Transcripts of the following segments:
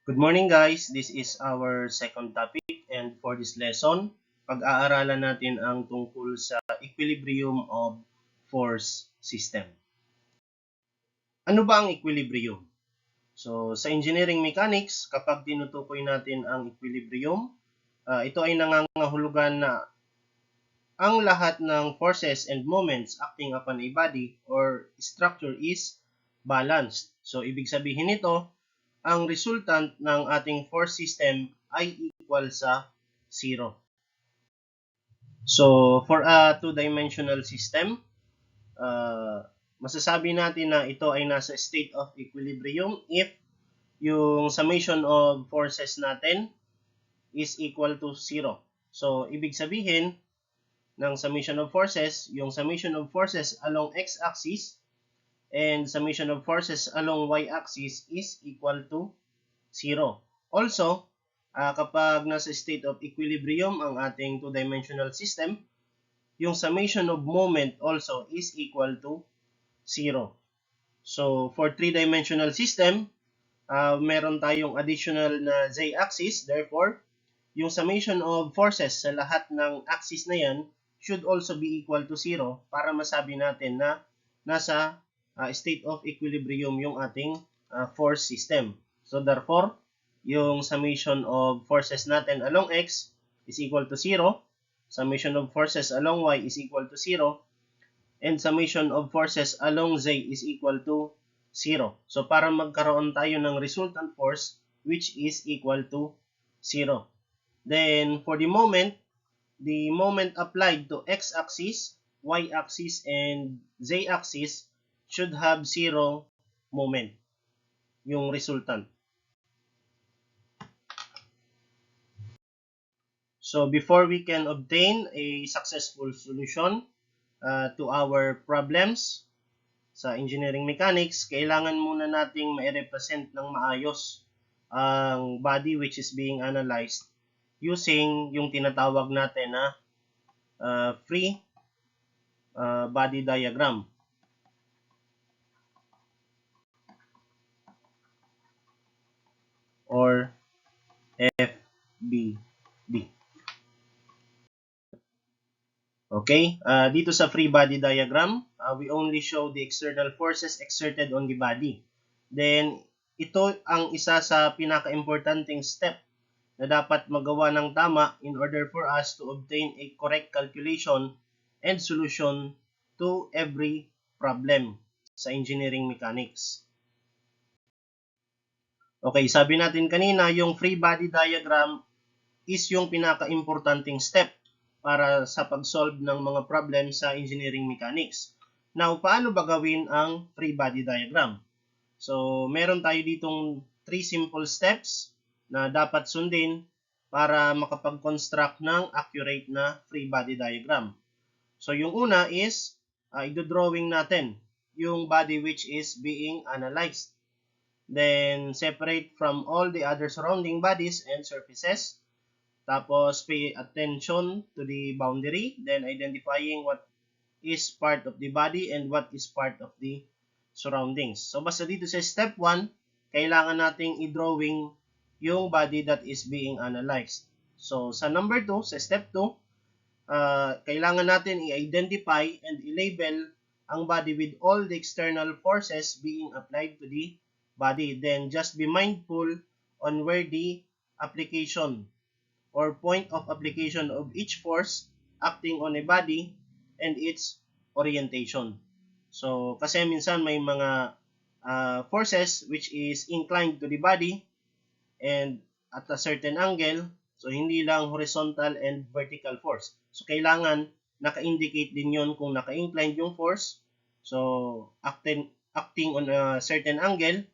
Good morning guys, this is our second topic and for this lesson, pag-aaralan natin ang tungkol sa equilibrium of force system. Ano ba ang equilibrium? So sa engineering mechanics, kapag tinutukoy natin ang equilibrium, ito ay nangangahulugan na ang lahat ng forces and moments acting upon a body or structure is balanced. So ibig sabihin nito, ang resultant ng ating force system ay equal sa 0. So, for a two-dimensional system, masasabi natin na ito ay nasa state of equilibrium if yung summation of forces natin is equal to 0. So, ibig sabihin ng summation of forces, yung summation of forces along x-axis and summation of forces along y-axis is equal to 0. Also, kapag nasa state of equilibrium ang ating two-dimensional system, yung summation of moment also is equal to 0. So, for three-dimensional system, meron tayong additional na z-axis. Therefore, yung summation of forces sa lahat ng axis na yan should also be equal to 0 para masabi natin na nasa state of equilibrium yung ating force system. So, therefore, yung summation of forces natin along x is equal to 0, summation of forces along y is equal to 0, and summation of forces along z is equal to 0. So, para magkaroon tayo ng resultant force which is equal to 0. Then, for the moment applied to x-axis, y-axis, and z-axis should have 0 moment, yung resultant. So before we can obtain a successful solution to our problems sa engineering mechanics, kailangan muna nating ma-represent ng maayos ang body which is being analyzed using yung tinatawag natin na free body diagram or FBD. Okay, dito sa free body diagram, we only show the external forces exerted on the body. Then, ito ang isa sa pinaka-importanting step na dapat magawa ng tama in order for us to obtain a correct calculation and solution to every problem sa engineering mechanics. Okay, sabi natin kanina, yung free body diagram is yung pinaka-importanting step para sa pag-solve ng mga problem sa engineering mechanics. Now, paano ba gawin ang free body diagram? So, meron tayo ditong 3 simple steps na dapat sundin para makapag-construct ng accurate na free body diagram. So, yung una is, i-drawing natin yung body which is being analyzed. Then, separate from all the other surrounding bodies and surfaces. Tapos, pay attention to the boundary, then identifying what is part of the body and what is part of the surroundings. So, basta dito sa step 1, kailangan nating i-drawing yung body that is being analyzed. So, sa number 2, sa step 2, kailangan natin i-identify and i-label ang body with all the external forces being applied to the body. Then, just be mindful on where the application or point of application of each force acting on a body and its orientation. So, kasi minsan may mga forces which is inclined to the body and at a certain angle, so hindi lang horizontal and vertical force. So, kailangan naka-indicate din yon kung naka-inclined yung force. So, acting on a certain angle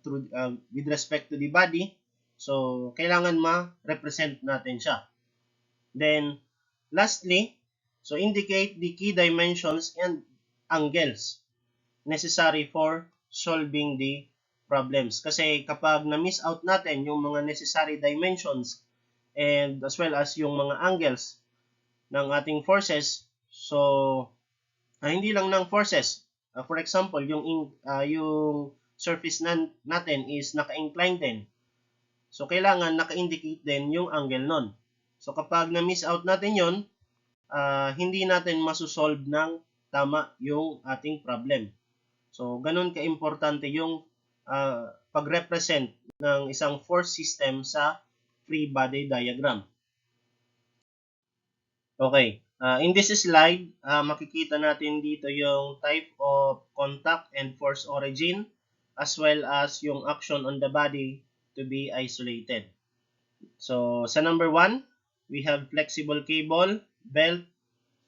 with respect to the body. So, kailangan ma-represent natin siya. Then, lastly, so indicate the key dimensions and angles necessary for solving the problems. Kasi kapag na-miss out natin yung mga necessary dimensions and as well as yung mga angles ng ating forces, so hindi lang ng forces. For example, yung surface natin is naka-inclined din. So, kailangan naka-indicate din yung angle nun. So, kapag na-miss out natin yon, hindi natin masosolve ng tama yung ating problem. So, ganun ka-importante yung pag-represent ng isang force system sa free body diagram. Okay. In this slide, makikita natin dito yung type of contact and force origin as well as yung action on the body to be isolated. So, sa number 1, we have flexible cable, belt,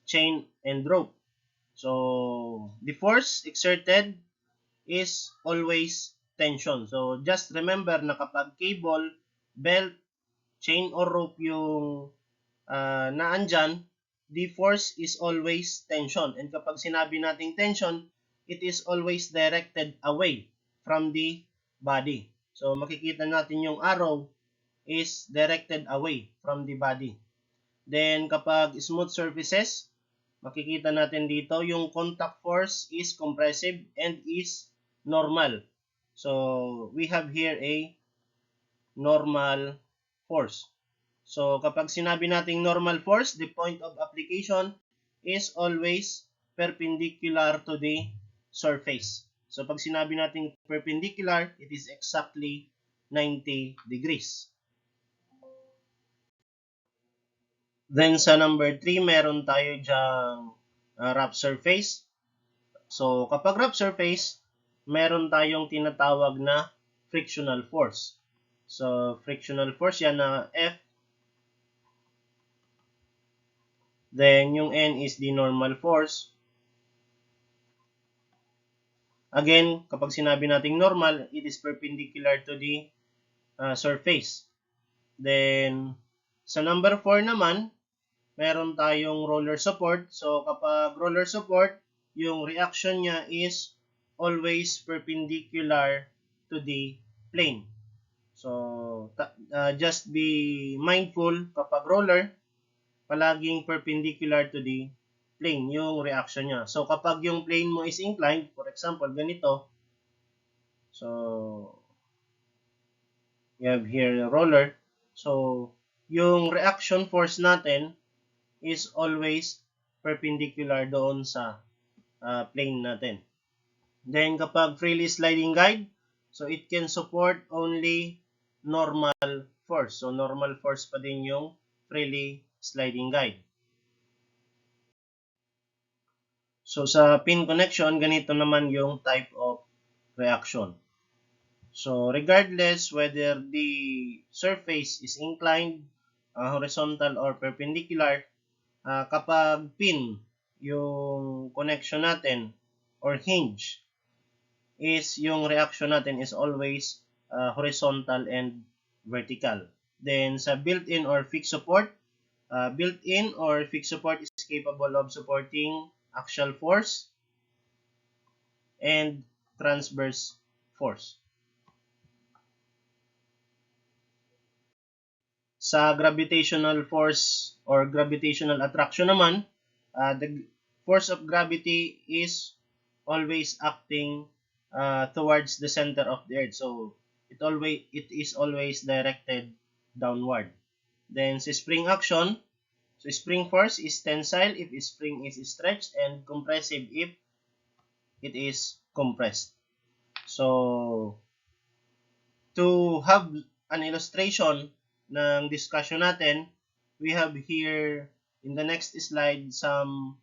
chain, and rope. So, the force exerted is always tension. So, just remember na kapag cable, belt, chain, or rope yung naandyan, the force is always tension. And kapag sinabi nating tension, it is always directed away from the body. So, makikita natin yung arrow is directed away from the body. Then, kapag smooth surfaces, makikita natin dito yung contact force is compressive and is normal. So, we have here a normal force. So, kapag sinabi nating normal force, the point of application is always perpendicular to the surface. So, pag sinabi nating perpendicular, it is exactly 90 degrees. Then, sa number 3, meron tayo dyang rough surface. So, kapag rough surface, meron tayong tinatawag na frictional force. So, frictional force yan na F. Then, yung N is the normal force. Again, kapag sinabi nating normal, it is perpendicular to the surface. Then, sa number 4 naman, meron tayong roller support. So, kapag roller support, yung reaction niya is always perpendicular to the plane. So, just be mindful kapag roller, palaging perpendicular to the plane yung reaction niya. So, kapag yung plane mo is inclined, for example, ganito, so, you have here a roller. So, yung reaction force natin is always perpendicular doon sa plane natin. Then, kapag freely sliding guide, so it can support only normal force. So, normal force pa din yung freely sliding guide. So, sa pin connection, ganito naman yung type of reaction. So, regardless whether the surface is inclined, horizontal, or perpendicular, kapag pin yung connection natin or hinge, is yung reaction natin is always horizontal and vertical. Then, sa built-in or fixed support, built-in or fixed support is capable of supporting axial force and transverse force. Sa gravitational force or gravitational attraction naman, the force of gravity is always acting towards the center of the earth. So, it is always directed downward. Then, sa spring action, so spring force is tensile if spring is stretched and compressive if it is compressed. So, to have an illustration ng discussion natin, we have here in the next slide some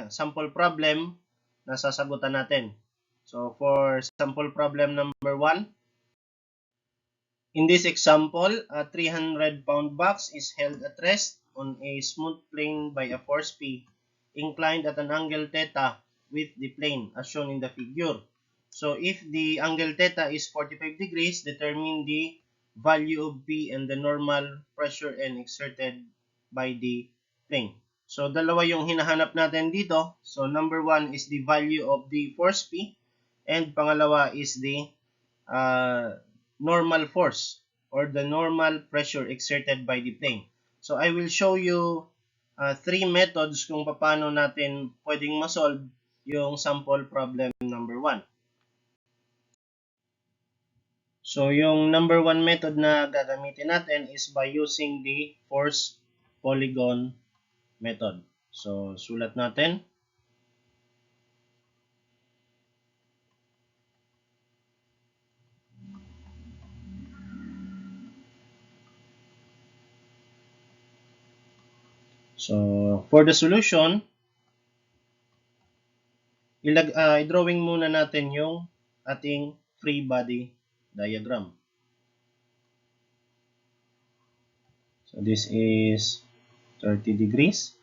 sample problem na sasagutan natin. So, for sample problem number 1, in this example, a 300-pound box is held at rest on a smooth plane by a force P inclined at an angle theta with the plane as shown in the figure. So, if the angle theta is 45 degrees, determine the value of P and the normal pressure N exerted by the plane. So, dalawa yung hinahanap natin dito. So, number 1 is the value of the force P and pangalawa is the normal force or the normal pressure exerted by the plane. So, I will show you 3 methods kung paano natin pwedeng masolve yung sample problem number 1. So, yung number one method na gagamitin natin is by using the force polygon method. So, sulat natin. So, for the solution, i-drawing muna natin yung ating free body diagram. So, this is 30 degrees.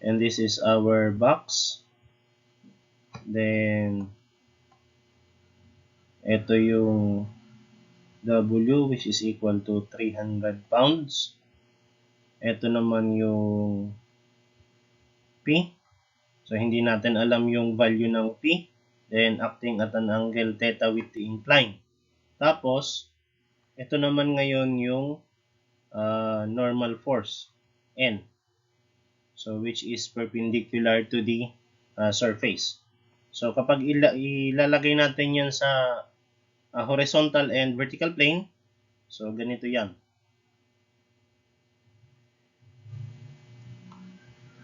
And this is our box. Then, ito yung W, which is equal to 300 pounds. Ito naman yung P. So, hindi natin alam yung value ng P. Then, acting at an angle theta with the incline. Tapos, ito naman ngayon yung normal force, N. So, which is perpendicular to the surface. So, kapag ilalagay natin yan sa horizontal and vertical plane, so ganito yan.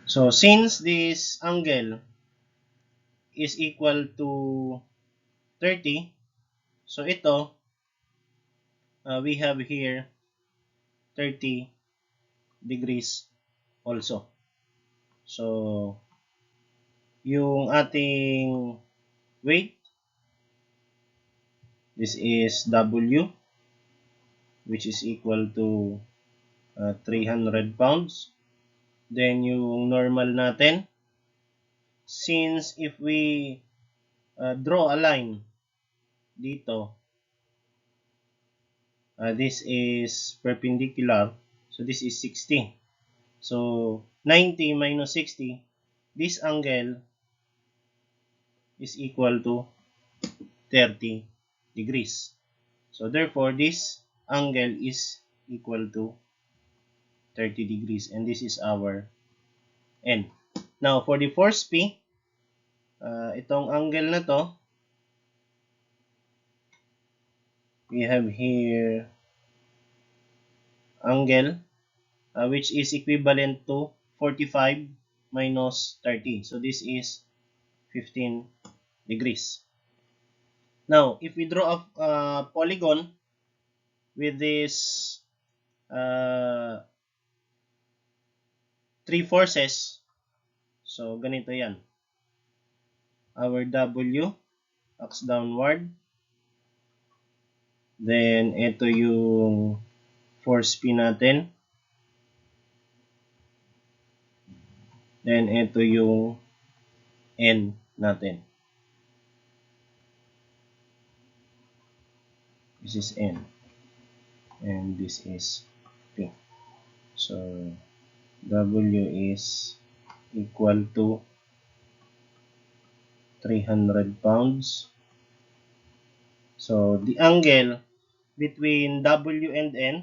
So, since this angle is equal to 30, so ito, we have here 30 degrees also. So, yung ating weight, this is W, which is equal to 300 pounds. Then, yung normal natin, since if we draw a line dito, this is perpendicular, so this is 60. So, 90 minus 60, this angle is equal to 30 degrees. So, therefore, this angle is equal to 30 degrees, and this is our N. Now, for the force P, itong angle na to, we have here angle which is equivalent to 45 minus 30. So, this is 15 degrees. Now, if we draw a polygon with this three forces, so ganito yan. Our W acts downward. Then, ito yung force P natin. Then, ito yung N natin. This is N. And this is P. So, W is equal to 300 pounds. So, the angle between W and N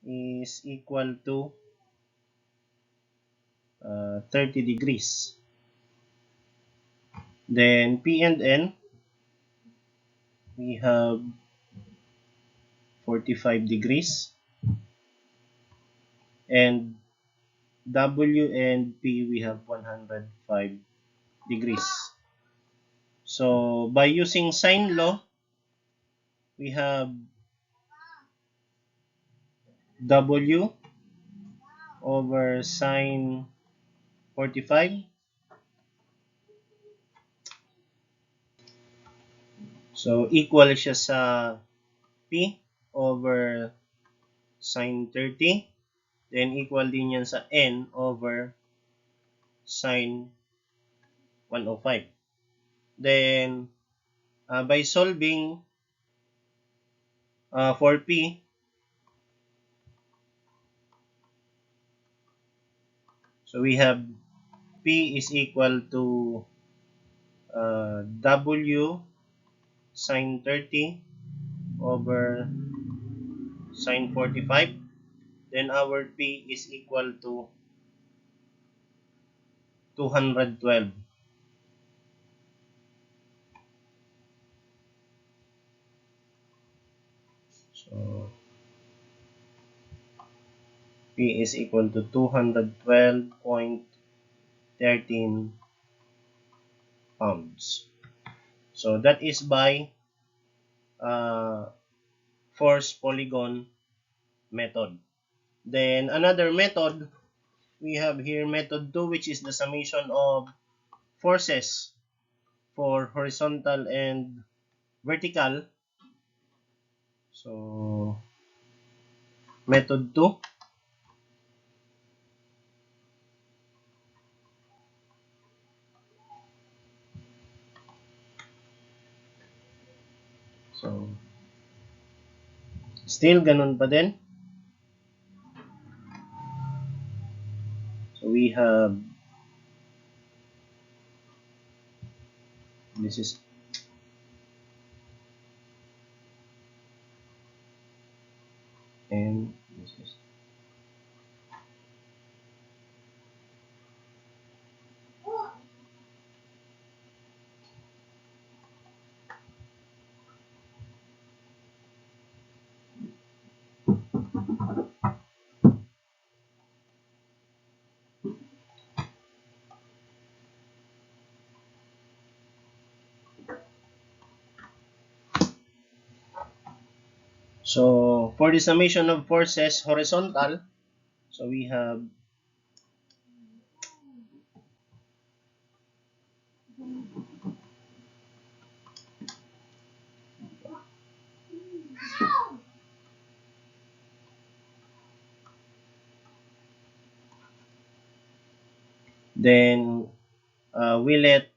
is equal to 30 degrees. Then, P and N, we have 45 degrees. And W and P, we have 105 degrees. So, by using sine law, we have W over sine 45. So, equal siya sa P over sine 30. Then, equal din yan sa N over sine 105. Then, by solving for P, so we have P is equal to W sine 30 over sine 45. Then our P is equal to 212. So P is equal to 212.13 pounds. So that is by force polygon method. Then another method, we have here method 2, which is the summation of forces for horizontal and vertical. So method 2, so still ganun pa din. So we have, this is and this is, so for the summation of forces horizontal, so we have then we let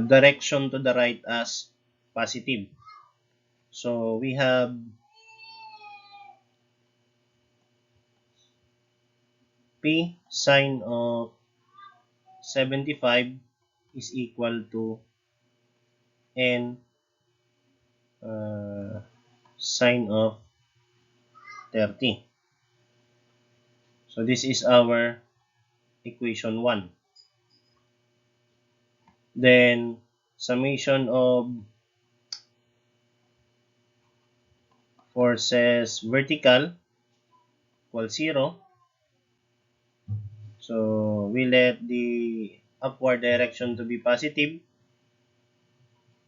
direction to the right as positive. So we have P sine of 75 is equal to N sine of 30. So this is our equation 1. Then summation of forces vertical equals 0. So we let the upward direction to be positive.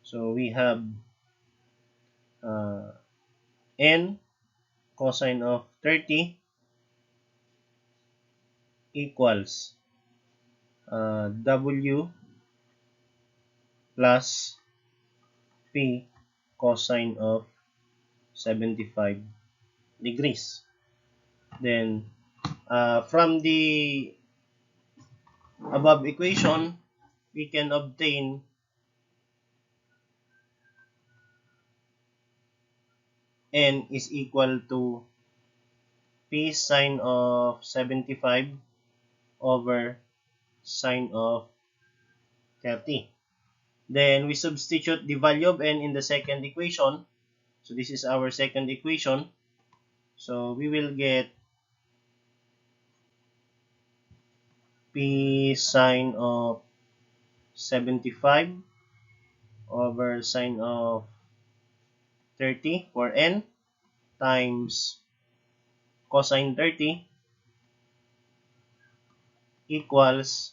So we have N cosine of 30 equals W plus P cosine of 75 degrees. Then from the above equation, we can obtain N is equal to P sine of 75 over sine of 30. Then we substitute the value of N in the second equation. So this is our second equation. So we will get P sine of 75 over sine of 30 for N times cosine 30 equals,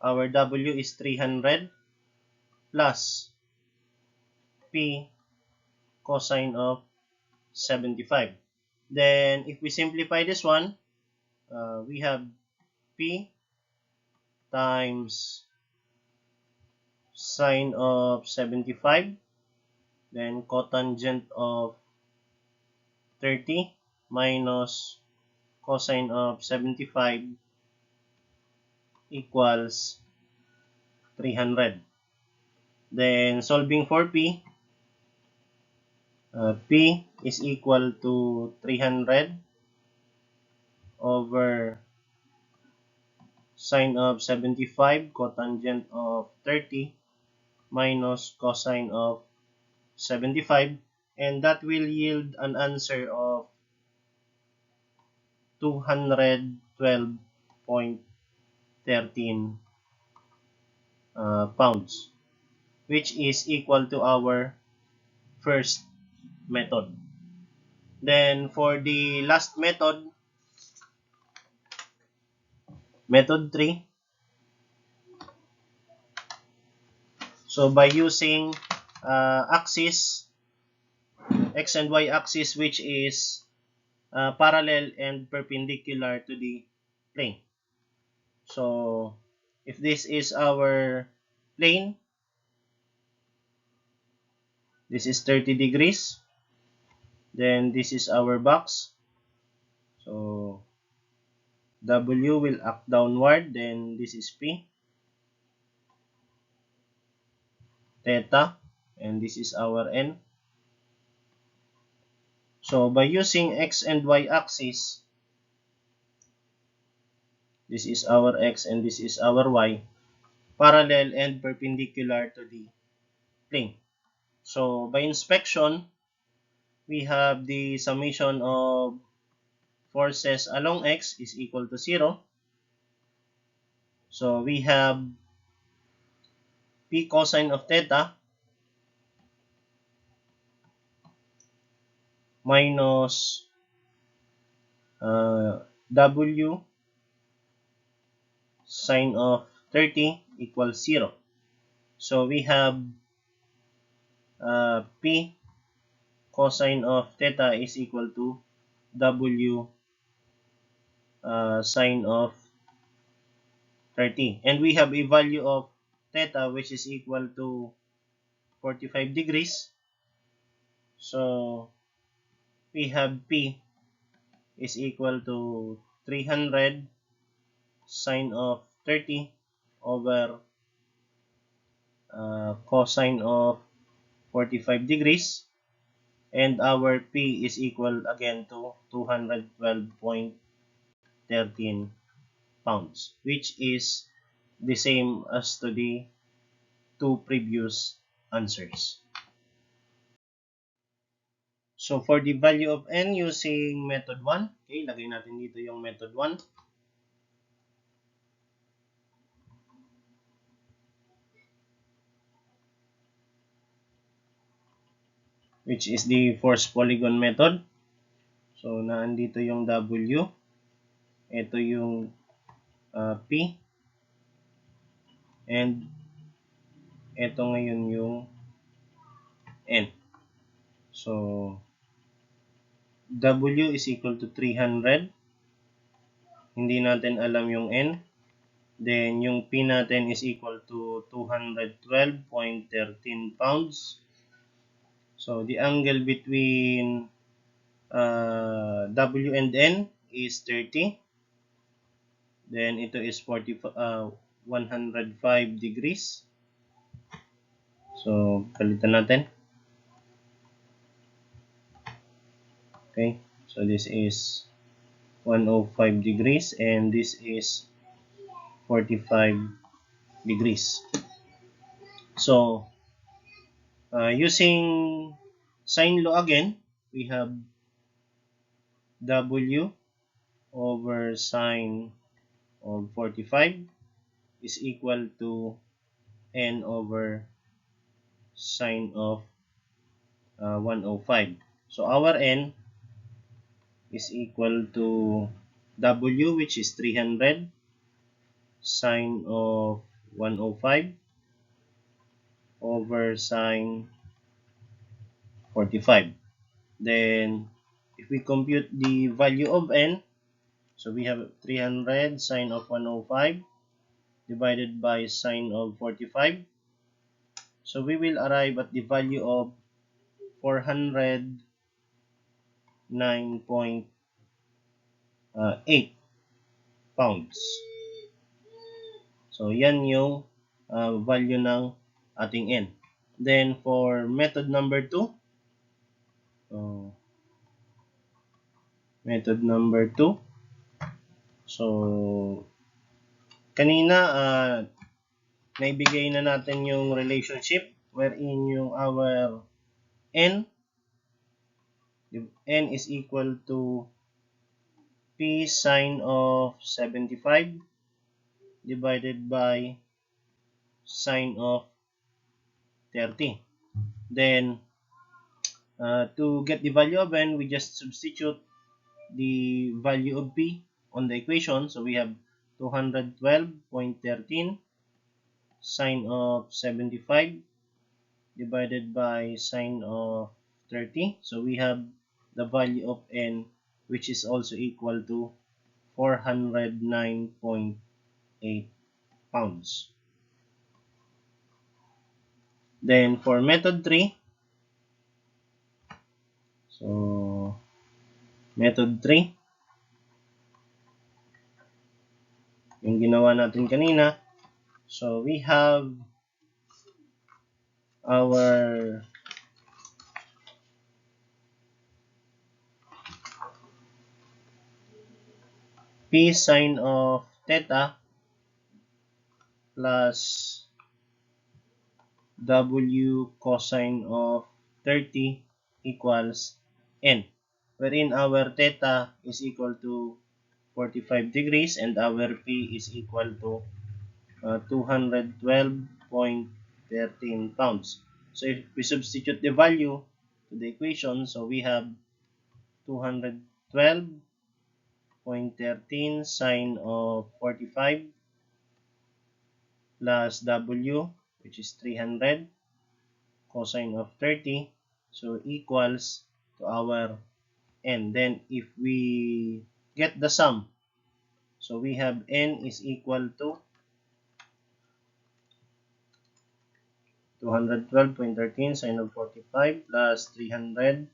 our W is 300 plus P cosine of 75. Then if we simplify this one, we have P times sine of 75, then cotangent of 30 minus cosine of 75 equals 300. Then solving for P, P is equal to 300 over sine of 75 cotangent of 30 minus cosine of 75, and that will yield an answer of 212.13 pounds, which is equal to our first method. Then for the last method, method 3, so by using axis, x and y axis, which is parallel and perpendicular to the plane. So if this is our plane, this is 30 degrees, then this is our box, so W will act downward, then this is P, theta, and this is our N. So by using x and y axis, this is our x and this is our y, parallel and perpendicular to the plane. So by inspection, we have the summation of forces along x is equal to 0. So we have P cosine of theta minus W sine of 30 equals 0. So we have P cosine of theta is equal to W sine of 30. And we have a value of theta which is equal to 45 degrees. So we have P is equal to 300 sine of 30 over cosine of 45 degrees, and our P is equal again to 212.13 pounds, which is the same as to the two previous answers. So for the value of N using method 1, okay, lagay natin dito yung method 1. Which is the force polygon method. So naandito yung W, ito yung P, and ito ngayon yung N. So W is equal to 300. Hindi natin alam yung N. Then yung P natin is equal to 212.13 pounds. So the angle between W and N is 30. Then ito is 105 degrees. So palitan natin. Okay, so this is 105 degrees and this is 45 degrees. So using sine law again, we have W over sine of 45 is equal to N over sine of 105. So our N is equal to W, which is 300 sine of 105 over sine 45. Then if we compute the value of N, so we have 300 sine of 105 divided by sine of 45. So we will arrive at the value of 409.8 pounds. So yan yung value ng ating N. Then for method number 2, so kanina naibigay na natin yung relationship wherein yung our N is equal to P sine of 75 divided by sine of 30. Then To get the value of n, we just substitute the value of p on the equation. So we have 212.13 sine of 75 divided by sine of 30. So we have the value of n, which is also equal to 409.8 pounds. Then for method 3, so method 3, yung ginawa natin kanina. So we have our p sine of theta plus w cosine of 30 equals n, wherein our theta is equal to 45 degrees and our p is equal to 212.13 pounds. So if we substitute the value to the equation, so we have 212.13 sine of 45 plus w, which is 300 cosine of 30, so equals to our n. Then if we get the sum, so we have n is equal to 212.13 sine of 45 plus 300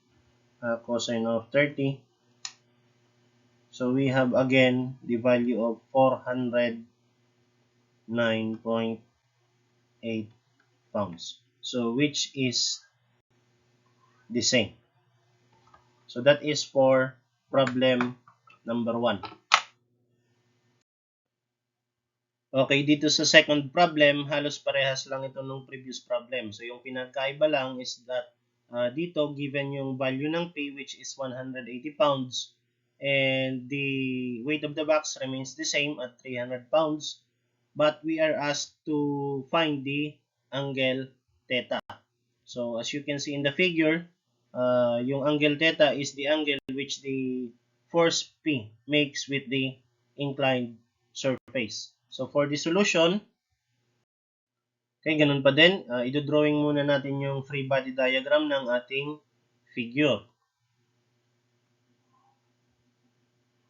cosine of 30. So we have again the value of 409.8 pounds. So which is the same. So that is for problem number 1. Okay, dito sa second problem, halos parehas lang ito nung previous problem. So yung pinagkaiba lang is that dito given yung value ng P, which is 180 pounds, and the weight of the box remains the same at 300 pounds, but we are asked to find the angle theta. So as you can see in the figure, yung angle theta is the angle which the force P makes with the inclined surface. So for the solution, okay, ganun pa din, idodrawing muna natin yung free body diagram ng ating figure.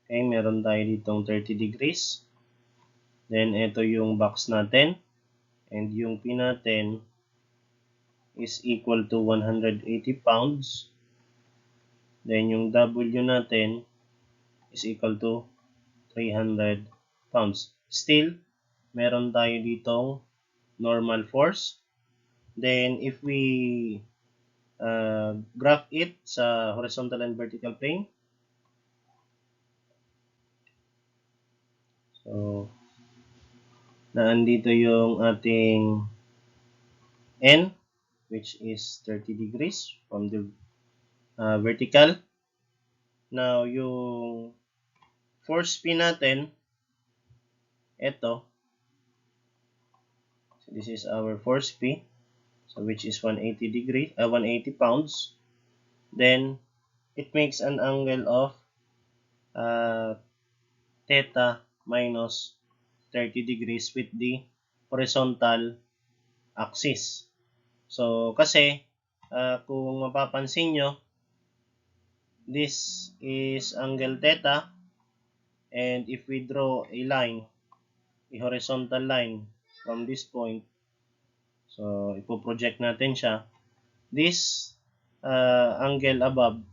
Okay, meron tayo ditong 30 degrees. Then ito yung box natin, and yung P natin is equal to 180 pounds. Then yung W natin is equal to 300 pounds. Still, meron tayo ditong normal force. Then if we graph it sa horizontal and vertical plane, so naandito yung ating N, which is 30 degrees from the vertical. Now yung force P natin, ito, so this is our force P, so which is 180 pounds. Then it makes an angle of theta minus 30 degrees with the horizontal axis. So kasi kung mapapansin nyo, this is angle theta, and if we draw a line, a horizontal line from this point, so ipo-project natin siya, this angle above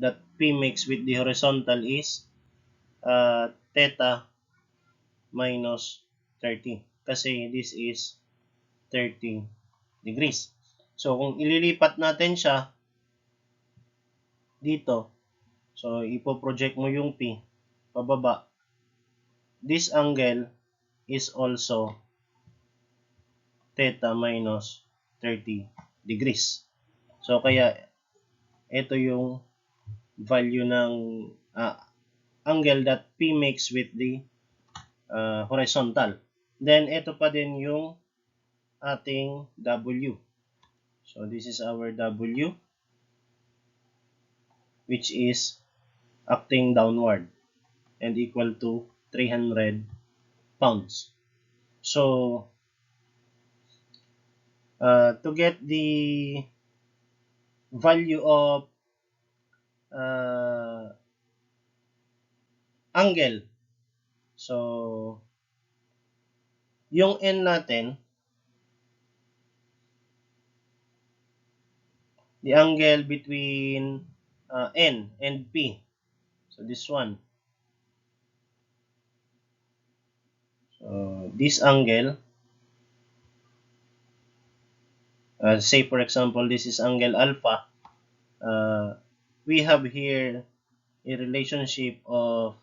that P makes with the horizontal is theta minus 30, kasi this is 30 degrees. So kung ililipat natin siya dito, so ipo-project mo yung P pababa, this angle is also theta minus 30 degrees. So kaya ito yung value ng angle that P makes with the horizontal. Then ito pa din yung ating W. So this is our W. which is acting downward and equal to 300 pounds. So, to get the value of angle, so yung N natin, the angle between N and P, so this one, so this angle, say for example this is angle alpha, we have here a relationship of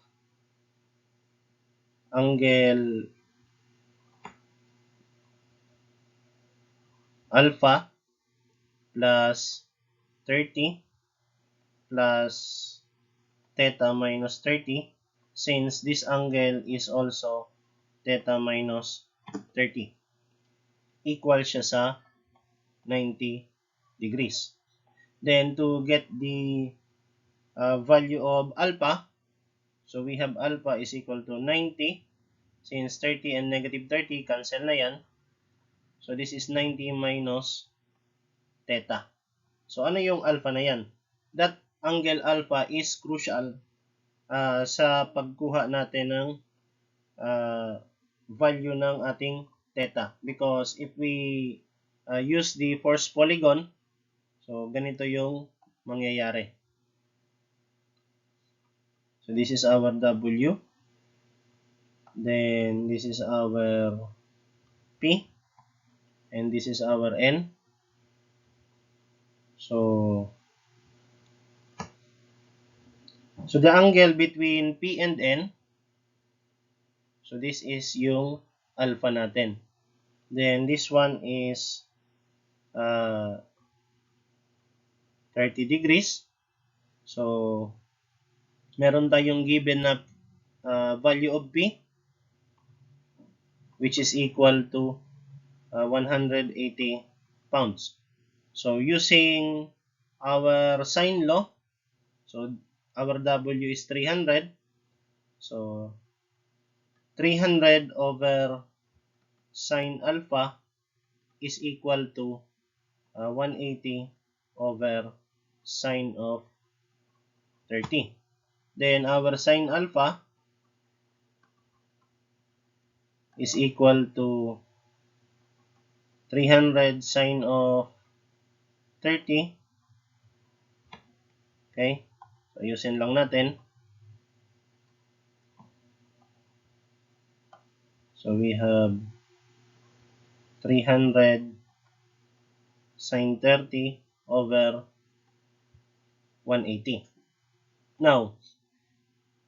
angle alpha plus 30 plus theta minus 30, since this angle is also theta minus 30, equal siya sa 90 degrees. Then to get the value of alpha, so we have alpha is equal to 90, since 30 and negative 30 cancel na yan, so this is 90 minus theta. So ano yung alpha na yan? That angle alpha is crucial sa pagkuha natin ng value ng ating theta, because if we use the force polygon, so ganito yung mangyayari. So this is our W, then this is our P, and this is our N. So the angle between P and N, so this is yung alpha natin. Then this one is 30 degrees. So meron tayong given na value of P, which is equal to 180 pounds. So using our sine law, so our W is 300. So 300 over sine alpha is equal to 180 over sine of 30. Then our sine alpha is equal to 300 sine of 30. Okay? So, ayusin lang natin. So, we have 300 sine 30 over 180. Now,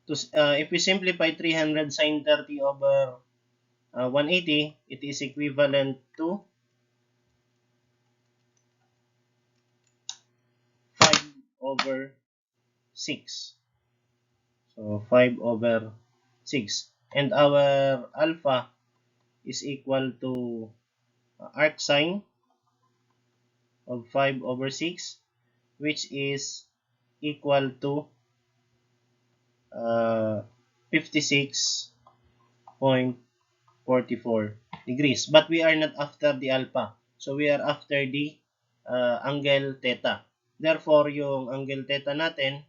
if we simplify 300 sine 30 over 180, it is equivalent to 5 over 6. So 5 over 6. And our alpha is equal to arc sine of 5 over 6, which is equal to 56.44 degrees. But we are not after the alpha. So we are after the angle theta. Therefore, yung angle theta natin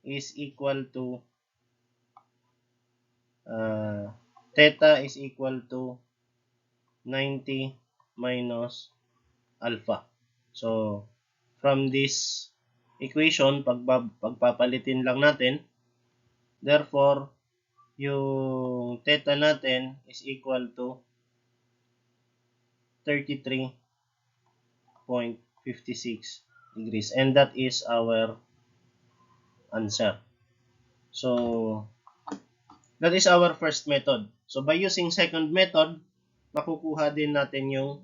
is equal to theta is equal to 90 minus alpha. So, from this equation, pagpapalitin lang natin, therefore, yung theta natin is equal to 33.56 degrees. And that is our answer. So, that is our first method. So, by using second method, makukuha din natin yung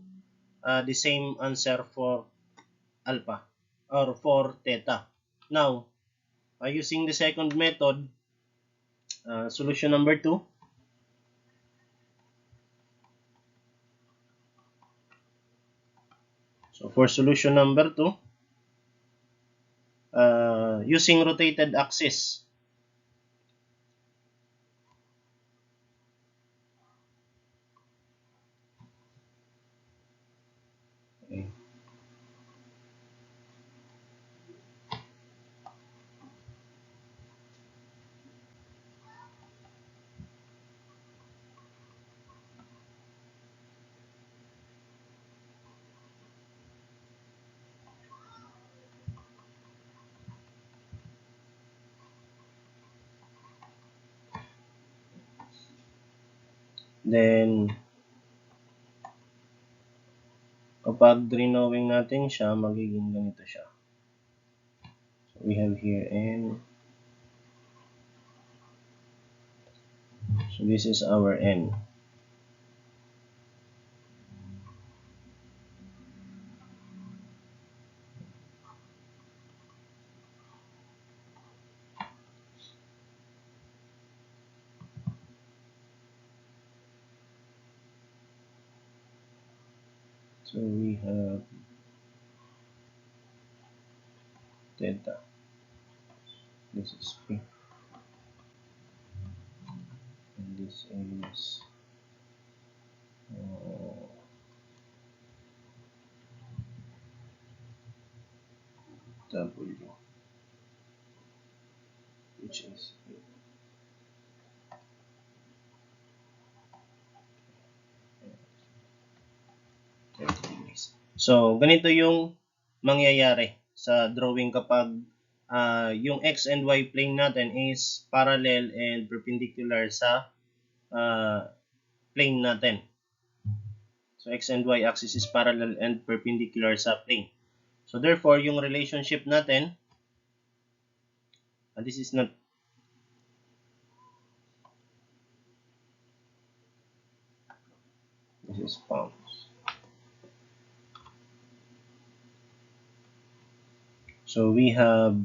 the same answer for alpha or for theta. Now, using the second method, solution number 2. So, for solution number 2, using rotated axis. Okay. Then, kapag drawing natin siya, magiging ganito siya. So, we have here N. So, this is our N. So, we have theta. This is P. And this is W, which is 30 degrees. So, ganito yung mangyayari sa drawing kapag yung X and Y plane natin is parallel and perpendicular sa plane natin. So, X and Y axis is parallel and perpendicular sa plane. So, therefore, yung relationship natin, this is not, this is pounds. So, we have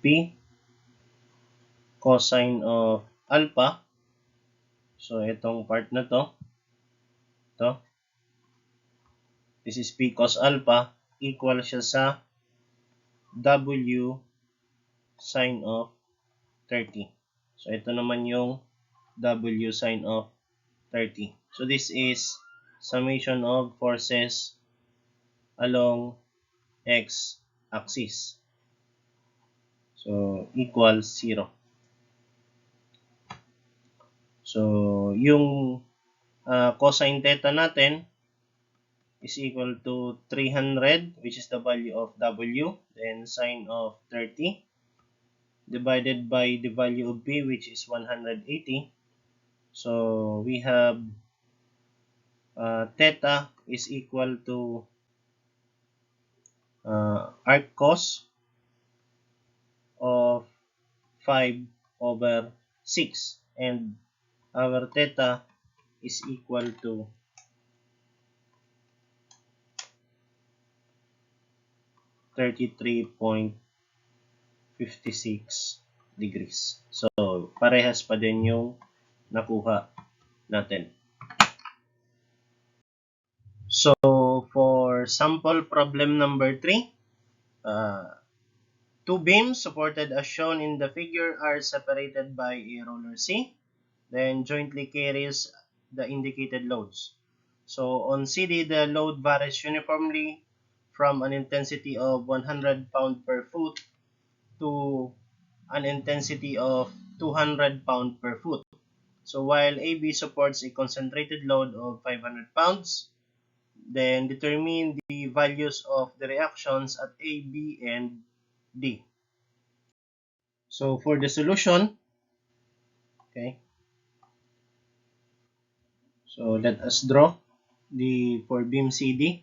P cosine of alpha. So, itong part na to, this is P cos alpha, equal siya sa W sine of 30. So, ito naman yung W sine of 30. So, this is summation of forces along X axis. So, equals 0. So, yung cosine theta natin is equal to 300, which is the value of W, then sine of 30, divided by the value of B, which is 180. So, we have theta is equal to arc cos of 5 over 6, and our theta is equal to 33.56 degrees. So, parehas pa din yung nakuha natin. So, for sample problem number 3, two beams supported as shown in the figure are separated by a roller C, then jointly carries the indicated loads. So, on CD, the load varies uniformly from an intensity of 100 pound per foot to an intensity of 200 pound per foot. So while AB supports a concentrated load of 500 pounds, then determine the values of the reactions at A, B, and D. So for the solution, okay, so let us draw the for beam CD.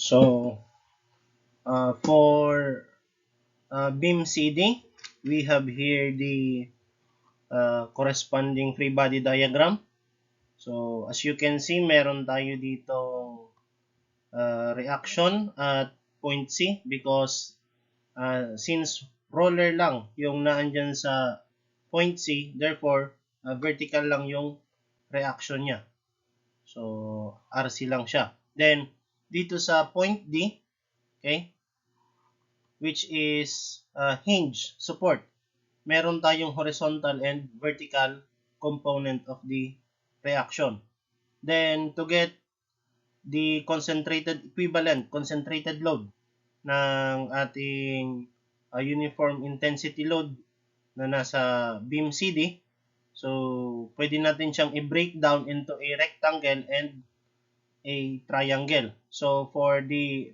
So, for beam CD, we have here the corresponding free body diagram. So, as you can see, meron tayo dito reaction at point C because since roller lang yung naandyan sa point C, therefore, vertical lang yung reaction niya. So, RC lang siya. Then, dito sa point D, okay, which is hinge support, meron tayong horizontal and vertical component of the reaction. Then, to get the concentrated load ng ating uniform intensity load na nasa beam CD, so pwede natin siyang i-break down into a rectangle and a triangle. So, for the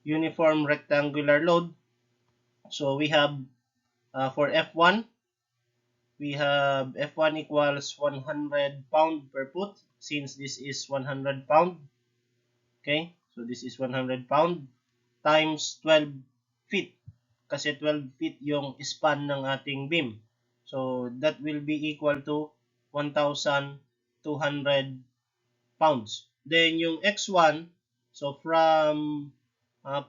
uniform rectangular load, so we have for F1, we have F1 equals 100 pound per foot since this is 100 pound. Okay, so this is 100 pound times 12 feet kasi 12 feet yung span ng ating beam. So that will be equal to 1,200 pounds. Then yung X1, so from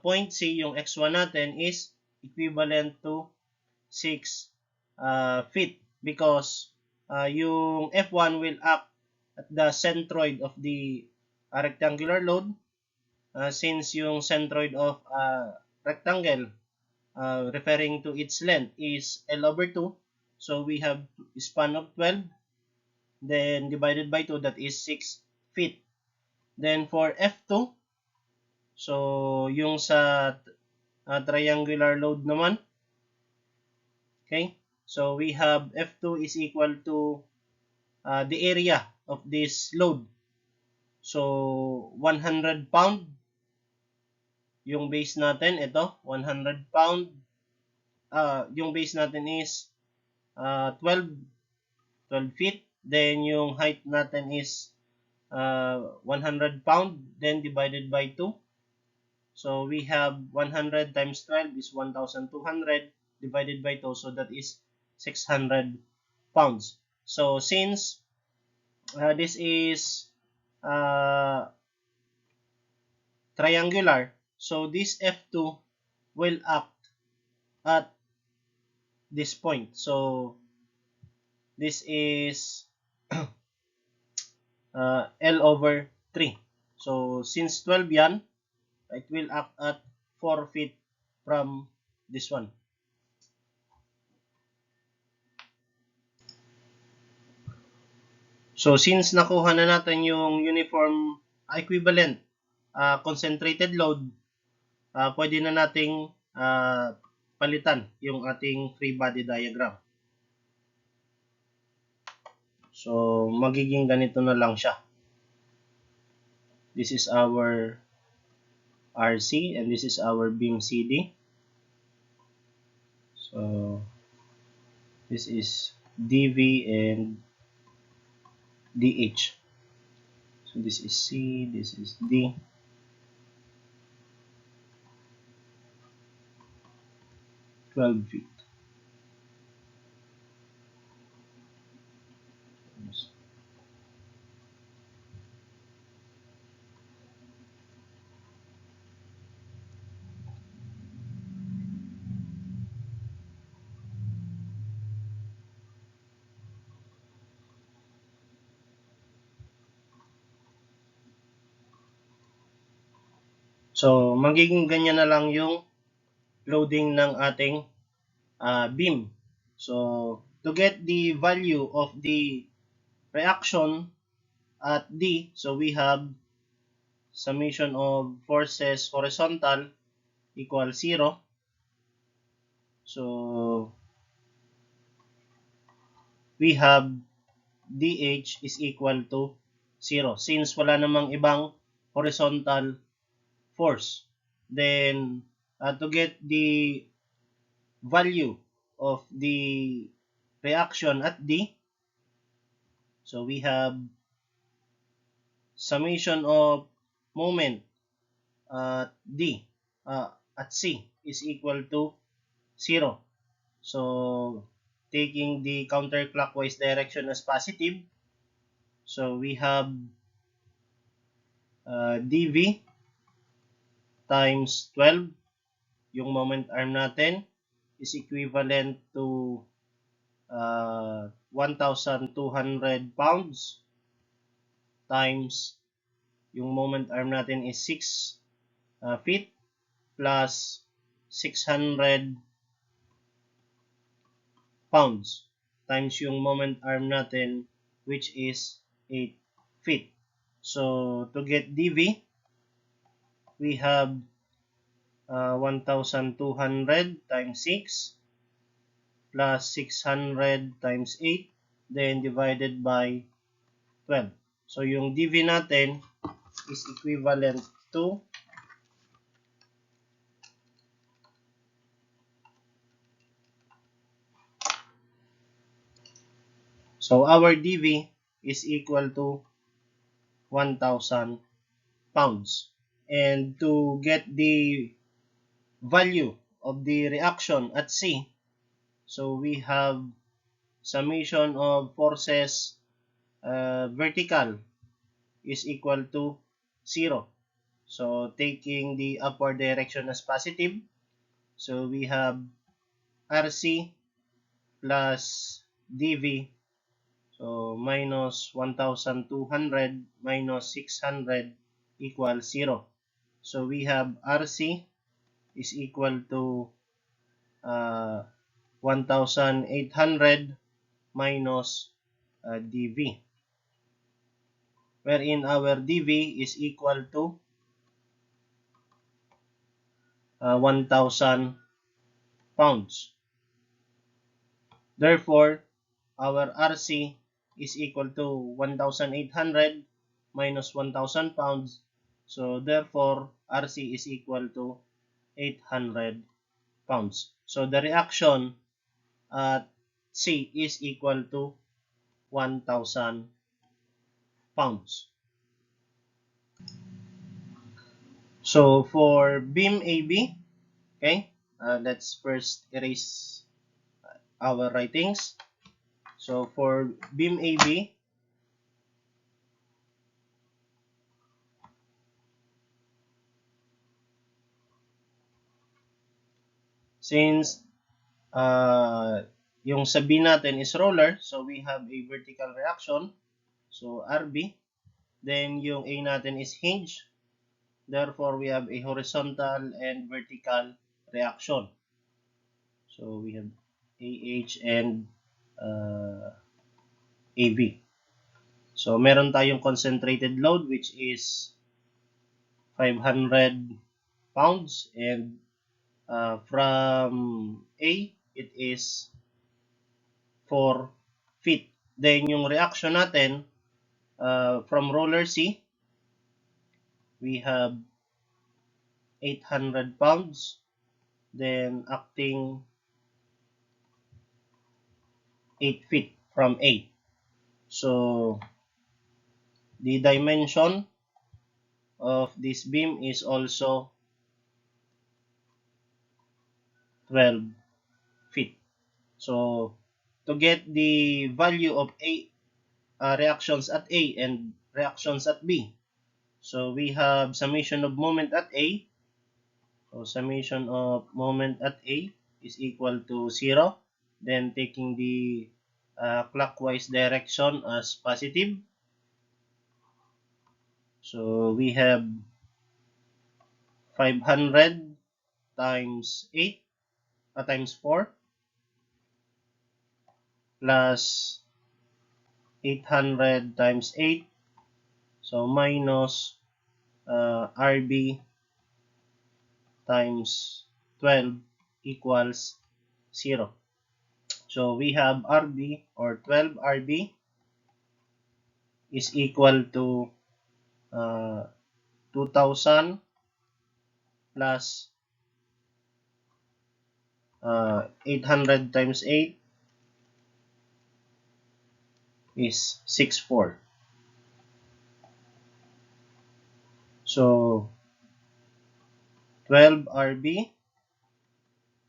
point C, yung X1 natin is equivalent to 6 feet because yung F1 will act at the centroid of the rectangular load since yung centroid of rectangle referring to its length is L over 2. So we have span of 12, then divided by 2, that is 6 feet. Then for F2, so yung sa triangular load naman, okay, so we have F2 is equal to the area of this load. So 100 pound yung base natin, ito 100 pound. Yung base natin is 12 feet. Then yung height natin is 100 pound, then divided by 2. So we have 100 times 12 is 1,200 divided by 2, so that is 600 pounds. So since this is triangular, so this F2 will act at this point. So this is L over 3. So since 12 yan, it will act at 4 feet from this one. So since nakuha na natin yung uniform equivalent concentrated load, pwede na nating palitan yung ating free body diagram. So magiging ganito na lang siya. This is our RC and this is our beam CD. So this is DV and DH. So this is C, this is D. $12 feet. So magiging ganyan na lang yung loading ng ating beam. So to get the value of the reaction at D, so we have summation of forces horizontal equal 0. So we have DH is equal to 0 since wala namang ibang horizontal force. Then to get the value of the reaction at D, so we have summation of moment at at C is equal to 0. So taking the counterclockwise direction as positive, so we have dv times 12, yung moment arm natin is equivalent to 1,200 pounds times yung moment arm natin is 6 feet plus 600 pounds times yung moment arm natin which is 8 feet. So to get dv, we have 1,200 times 6 plus 600 times 8 then divided by 12. So yung dv natin is equivalent to our dv is equal to 1,000 pounds. And to get the value of the reaction at C, so we have summation of forces vertical is equal to 0. So taking the upward direction as positive, so we have RC plus dV, so minus 1,200 minus 600 equals 0. So we have RC is equal to 1,800 minus dV, wherein our dV is equal to 1,000 pounds. Therefore, our RC is equal to 1,800 minus 1,000 pounds. So therefore, RC is equal to 800 pounds. So the reaction at C is equal to 1,000 pounds. So for beam AB, okay, let's first erase our writings. So for beam AB, since yung sa B natin is roller, so we have a vertical reaction, so RB. Then yung A natin is hinge, therefore we have a horizontal and vertical reaction. So we have AH and AB. So meron tayong concentrated load which is 500 pounds, and from A it is 4 feet. Then yung reaction natin from roller C, we have 800 pounds, then acting 8 feet from A. So the dimension of this beam is also 12 feet. So to get the value of A reactions at A and reactions at B, so we have summation of moment at A. So summation of moment at A is equal to 0. Then taking the clockwise direction as positive. So we have 500 times 8 times 4 plus 800 times 8. So minus RB times 12 equals 0. So we have RB or 12 RB is equal to 2,000 plus 800 times 8 is 64. So 12 RB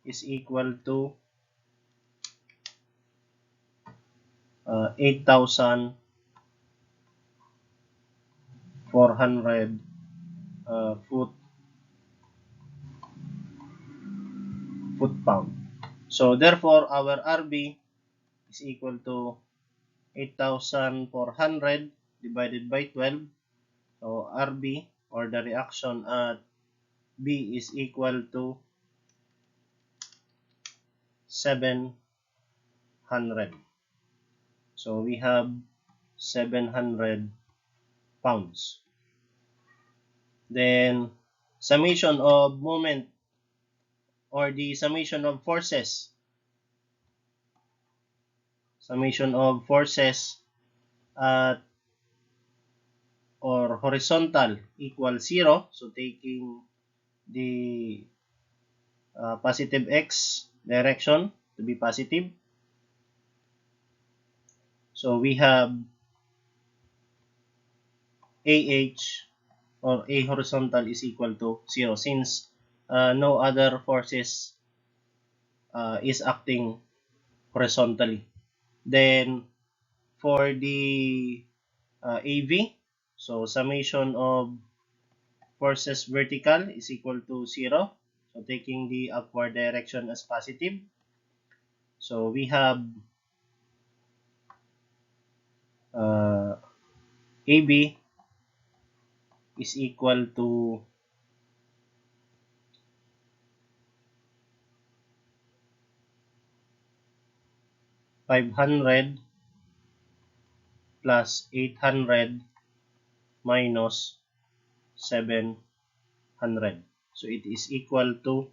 is equal to 8,400 foot-pound. So therefore, our RB is equal to 8,400 divided by 12. So RB, or the reaction at B, is equal to 700. So we have 700 pounds. Then summation of moment, or the summation of forces. Summation of forces at or horizontal equals 0. So taking the positive x direction to be positive. So we have AH, or A horizontal, is equal to 0 since no other forces is acting horizontally. Then for the AV, so summation of forces vertical is equal to 0. So taking the upward direction as positive. So we have AB is equal to 500 plus 800 minus 700. So it is equal to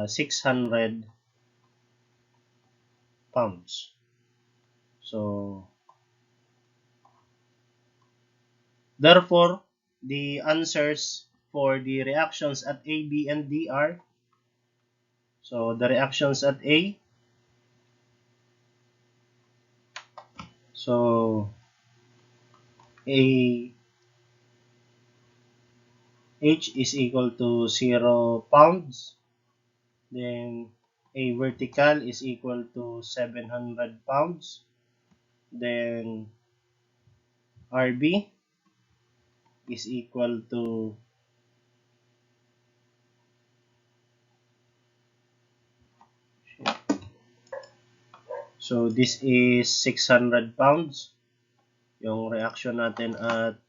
600 pounds. So therefore, the answers for the reactions at A, B, and D are, so the reactions at A, so A H is equal to 0 pounds. Then A vertical is equal to 700 pounds. Then RB is equal to so this is 600 pounds. Yung reaction natin at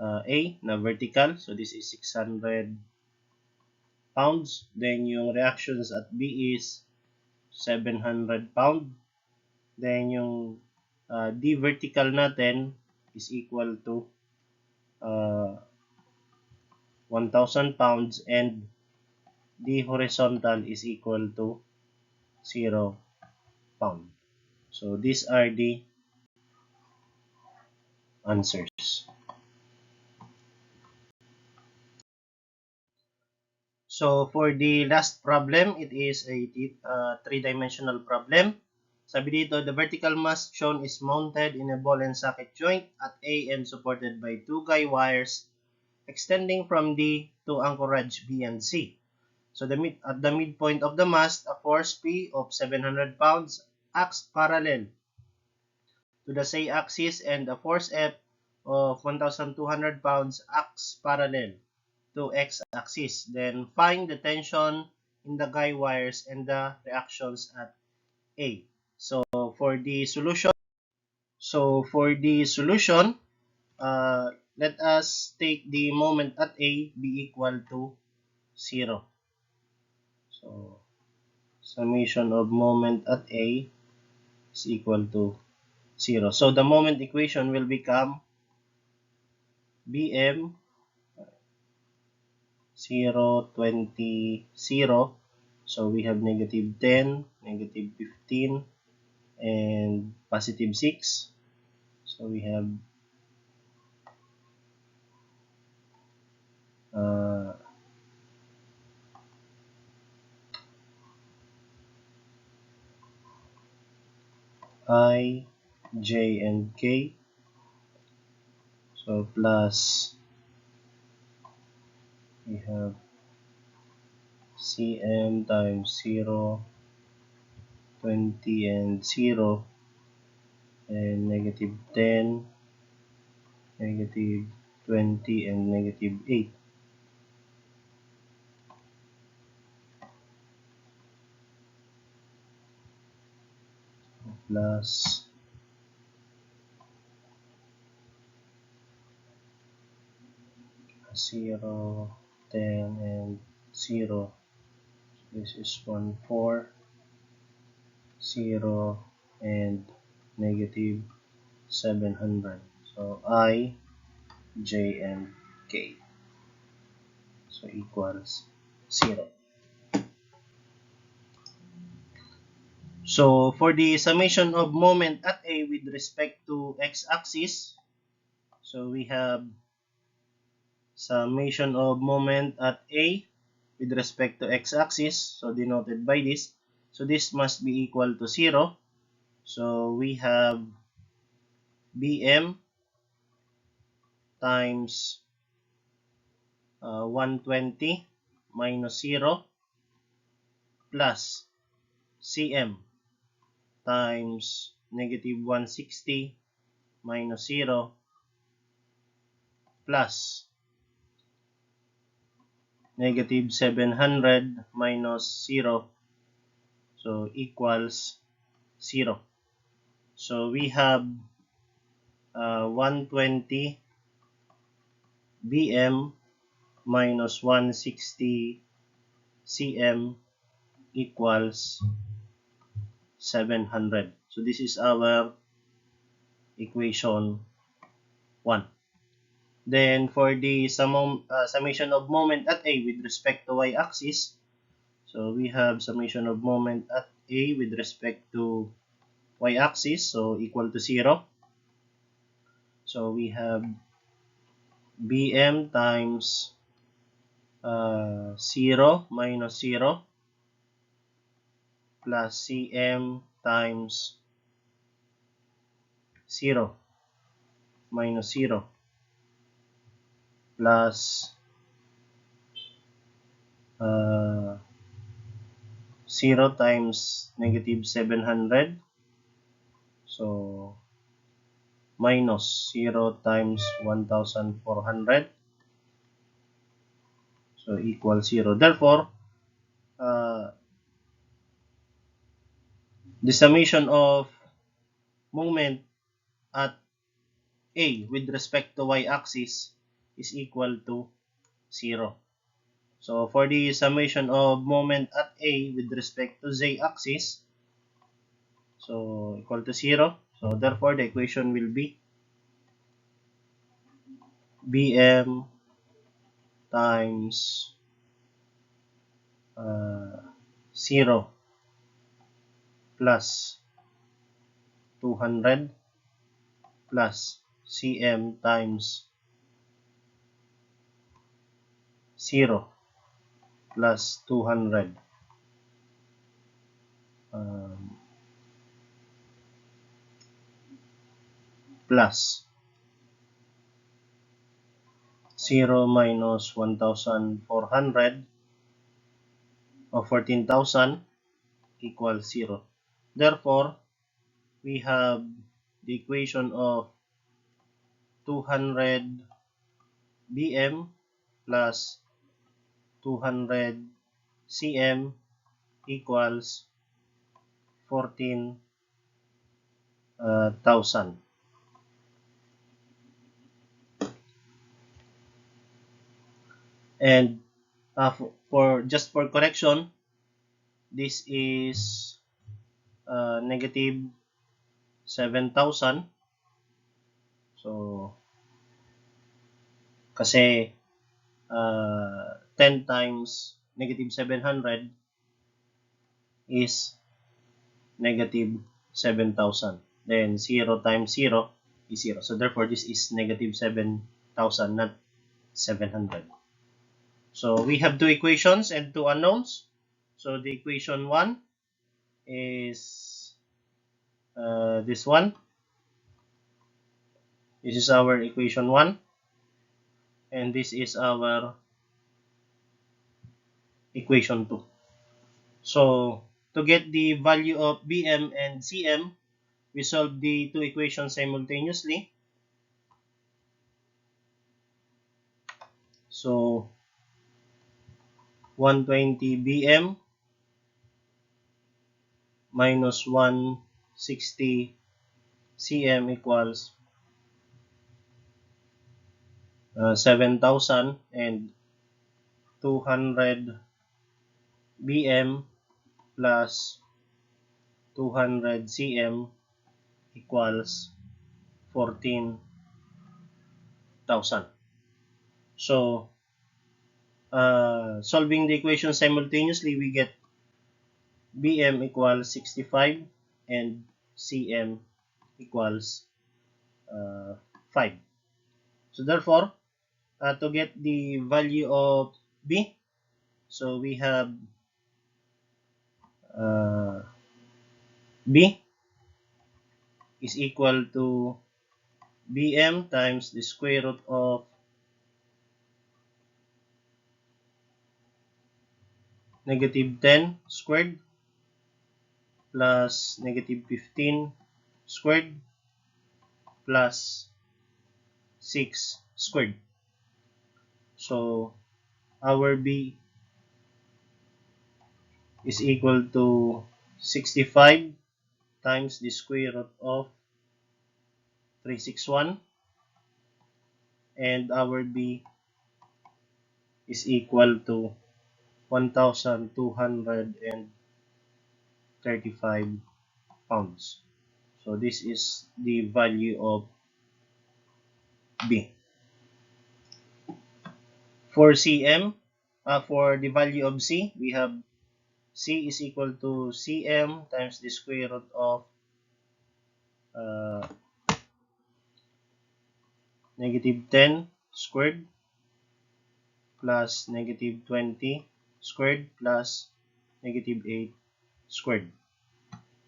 A na vertical. So this is 600 pounds. Then yung reactions at B is 700 pound. Then yung D vertical natin is equal to 1,000 pounds, and D horizontal is equal to 0 pound. So these are the answers. So for the last problem, it is a three-dimensional problem. Sabi dito, the vertical mast shown is mounted in a ball and socket joint at A and supported by two guy wires extending from D to anchorage B and C. So at the midpoint of the mast, a force P of 700 pounds acts parallel to the say axis, and a force F of 1,200 pounds acts parallel to x-axis. Then find the tension in the guy wires and the reactions at A. So for the solution, let us take the moment at A be equal to 0. So summation of moment at A is equal to 0. So the moment equation will become Bm 0, 20, 0. So we have negative 10, negative 15, and positive 6. So we have I, J, and K. So plus we have Cm times 0, 20 and 0, and negative 10, negative 20 and negative 8. Plus 0, 10 and 0. This is 1, 4, 0 and negative 700. So I, J, and K. So equals 0. So for the summation of moment at A with respect to x-axis, so we have summation of moment at A with respect to x-axis, so denoted by this. So this must be equal to 0. So we have Bm times 120 minus 0 plus Cm times negative 160 minus 0 plus negative 700 minus 0, so equals 0. So we have 120 Bm minus 160 Cm equals 700. So this is our equation 1. Then for the summation of moment at A with respect to y-axis, so we have summation of moment at A with respect to y-axis, so equal to 0. So we have Bm times 0 minus 0 plus Cm times 0 minus 0 plus 0 times negative 700, so minus 0 times 1400, so equal 0. Therefore, the summation of moment at A with respect to y-axis is equal to 0. So for the summation of moment at A with respect to z-axis, so equal to 0. So therefore the equation will be Bm times 0 plus 200 plus Cm times 0 plus 200 plus 0 minus 1,400 or 14,000 equals 0. Therefore, we have the equation of 200 Bm plus 200 Cm equals 14,000. And for correction, this is negative 7,000. So kasi 10 times negative 700 is negative 7,000. Then 0 times 0 is 0. So therefore, this is negative 7,000, not 700. So we have two equations and two unknowns. So the equation 1 is this one. This is our equation 1. And this is our equation 2. So, to get the value of Bm and Cm, we solve the two equations simultaneously. So, 120 Bm minus 160 Cm equals 7,000, and 200 Bm plus 200 Cm equals 14,000. So, solving the equation simultaneously, we get Bm equals 65 and Cm equals 5. So therefore, to get the value of B, so we have B is equal to Bm times the square root of negative 10 squared plus negative 15 squared plus 6 squared. So our B is equal to 65 times the square root of 361, and our B is equal to 1,235 pounds. So this is the value of B. For CM, for the value of C, we have C is equal to Cm times the square root of negative 10 squared plus negative 20 squared plus negative 8 squared.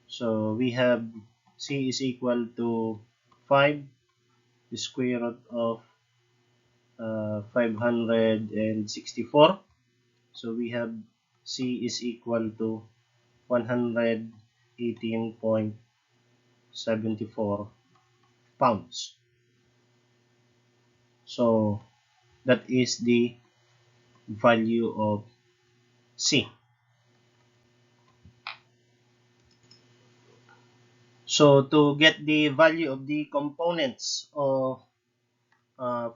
So we have C is equal to 5, the square root of 564. So we have C is equal to 118.74 pounds. So that is the value of C. So to get the value of the components of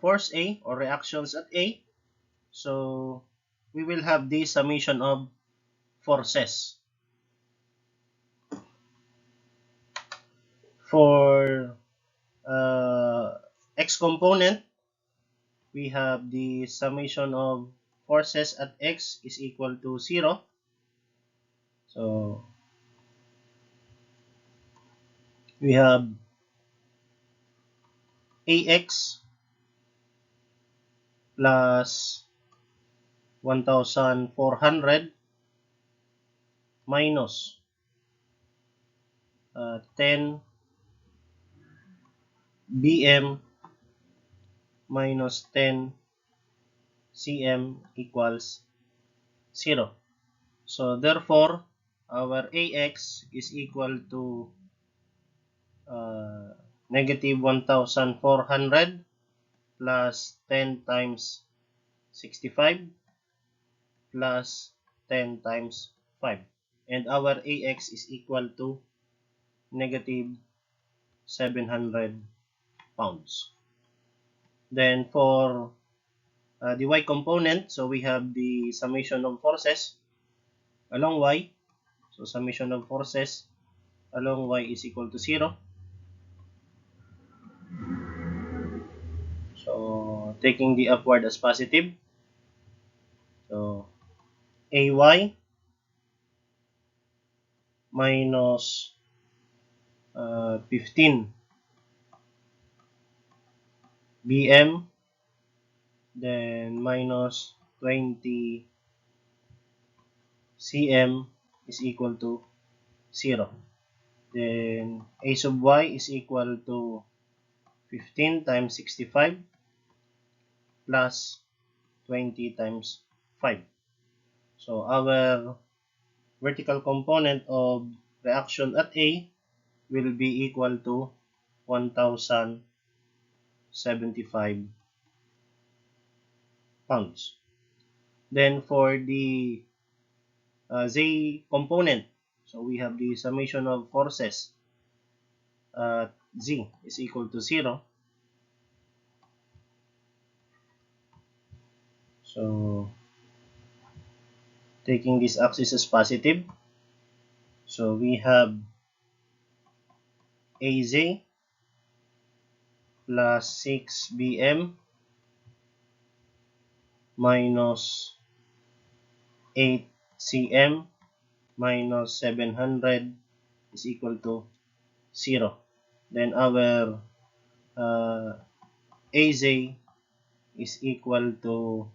force A or reactions at A, so we will have the summation of forces. For X component, we have the summation of forces at X is equal to 0. So we have AX plus 1,400 minus 10 Bm minus 10 Cm equals 0. So therefore, our AX is equal to negative 1,400 plus 10 times 65 plus 10 times 5. And our AX is equal to negative 700 pounds. Then for the Y component, so we have the summation of forces along Y. So summation of forces along Y is equal to 0. So taking the upward as positive. So AY minus 15 Bm, then minus 20 Cm is equal to 0. Then A sub Y is equal to 15 times 65 plus 20 times 5. So our vertical component of reaction at A will be equal to 1,075 pounds. Then for the Z component, so we have the summation of forces at Z is equal to 0. So taking this axis as positive, so we have AZ plus 6BM minus 8CM minus 700 is equal to 0. Then our AZ is equal to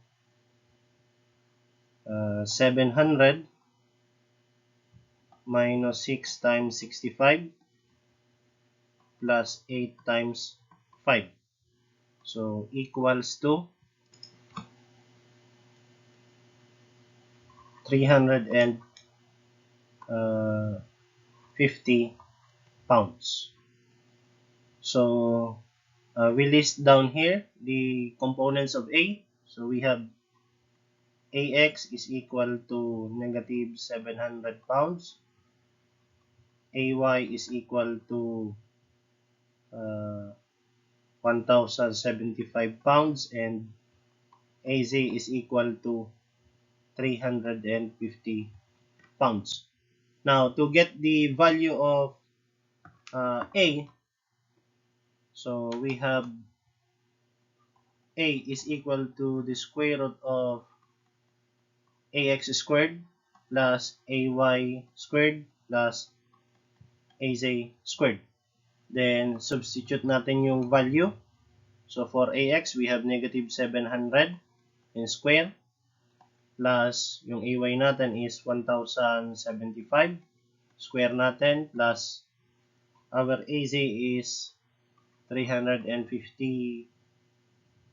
700 minus 6 times 65 plus 8 times 5. So equals to 350 pounds. So we list down here the components of A. So we have AX is equal to negative 700 pounds. AY is equal to 1,075 pounds, and AZ is equal to 350 pounds. Now, to get the value of A, so we have A is equal to the square root of AX squared plus AY squared plus AZ squared. Then, substitute natin yung value. So, for AX, we have negative 700 in square plus yung AY natin is 1,075 square natin plus our AZ is 350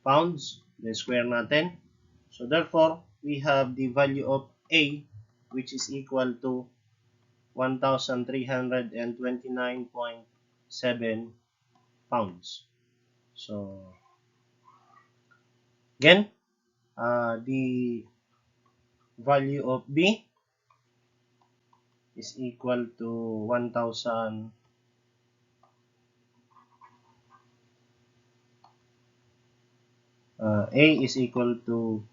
pounds, then square natin. So, therefore, we have the value of A, which is equal to 1,329.7 pounds. So, again, the value of B is equal to 1,000 A is equal to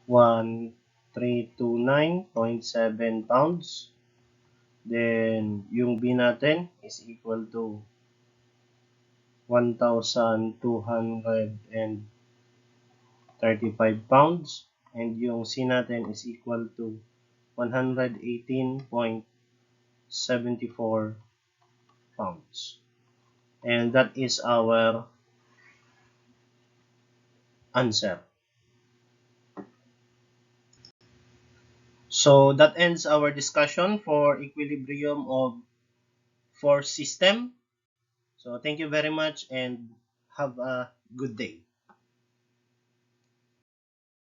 1,329.7 pounds. Then, yung B natin is equal to 1,235 pounds. And yung C natin is equal to 118.74 pounds. And that is our answer. So that ends our discussion for equilibrium of force system. So thank you very much and have a good day.